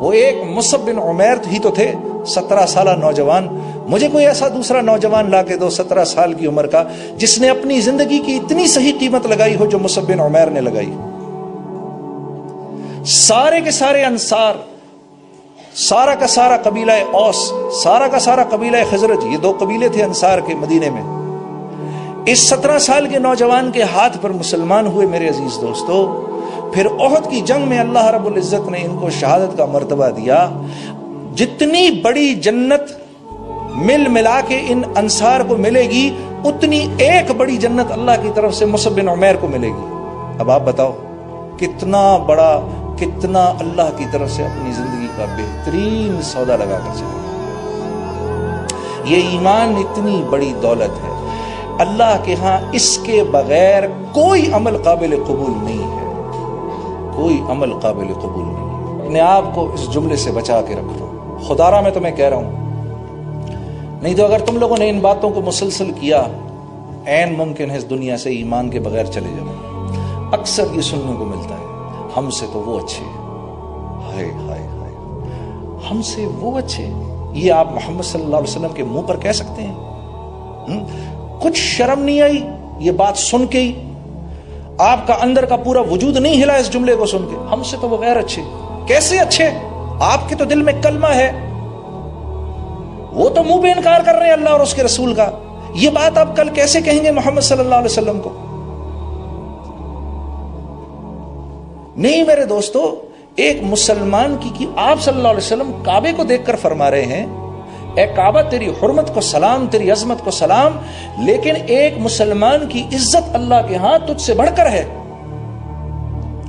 وہ ایک مصعب بن عمیر ہی تو تھے، 17 سالہ نوجوان. مجھے کوئی ایسا دوسرا نوجوان لا کے دو 17 سال کی عمر کا جس نے اپنی زندگی کی اتنی صحیح قیمت لگائی ہو جو مصعب بن عمیر نے لگائی. سارے کے سارے انصار، سارا کا سارا قبیلہ اوس، سارا کا سارا قبیلہ خزرج، یہ 2 قبیلے تھے انصار کے مدینے میں. اس 17 سال کے نوجوان کے ہاتھ پر مسلمان ہوئے میرے عزیز دوستو. پھر احد کی جنگ میں اللہ رب العزت نے ان کو شہادت کا مرتبہ دیا. جتنی بڑی جنت مل ملا کے ان انصار کو ملے گی، اتنی ایک بڑی جنت اللہ کی طرف سے مصعب بن عمیر کو ملے گی. اب آپ بتاؤ کتنا بڑا، کتنا اللہ کی طرف سے اپنی زندگی کا بہترین سودا لگا کر چلے. یہ ایمان اتنی بڑی دولت ہے، اللہ کے ہاں اس کے بغیر کوئی عمل قابل قبول نہیں ہے، کوئی عمل قابل قبول نہیں ہے. اپنے آپ کو اس جملے سے بچا کے رکھو. خدا را میں تمہیں کہہ رہا ہوں، نہیں تو اگر تم لوگوں نے ان باتوں کو مسلسل کیا، عین ممکن ہے اس دنیا سے ایمان کے بغیر چلے جاؤ. اکثر یہ سننے کو ملتا ہے، ہم سے تو وہ اچھے، ہائے ہائے ہائے، ہم سے وہ اچھے. یہ آپ محمد صلی اللہ علیہ وسلم کے منہ پر کہہ سکتے ہیں؟ کچھ شرم نہیں آئی یہ بات سن کے ہی؟ آپ کا اندر کا پورا وجود نہیں ہلا اس جملے کو سن کے؟ ہم سے تو وہ غیر اچھے. کیسے اچھے؟ آپ کے تو دل میں کلمہ ہے، وہ تو منہ پہ انکار کر رہے ہیں اللہ اور اس کے رسول کا. یہ بات آپ کل کیسے کہیں گے محمد صلی اللہ علیہ وسلم کو؟ نہیں میرے دوستو، ایک مسلمان کی آپ صلی اللہ علیہ وسلم کعبے کو دیکھ کر فرما رہے ہیں اے کعبہ تیری حرمت کو سلام، تیری عظمت کو سلام، لیکن ایک مسلمان کی عزت اللہ کے ہاں تجھ سے بڑھ کر ہے.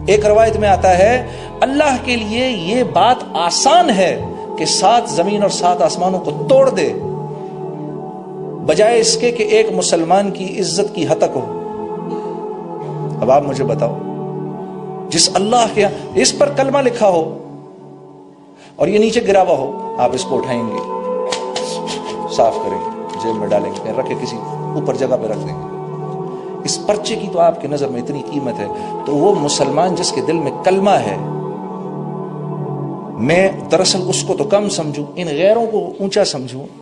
ایک روایت میں آتا ہے اللہ کے لیے یہ بات آسان ہے کہ 7 زمین اور 7 آسمانوں کو توڑ دے، بجائے اس کے کہ ایک مسلمان کی عزت کی ہتک ہو. اب آپ مجھے بتاؤ، جس اللہ کے اس پر کلمہ لکھا ہو اور یہ نیچے گرا ہوا ہو، آپ اس کو اٹھائیں گے، صاف کریں گے، جیب میں ڈالیں گے، رکھے کسی اوپر جگہ پہ رکھ دیں گے. اس پرچے کی تو آپ کی نظر میں اتنی قیمت ہے، تو وہ مسلمان جس کے دل میں کلمہ ہے، میں دراصل اس کو تو کم سمجھوں، ان غیروں کو اونچا سمجھوں.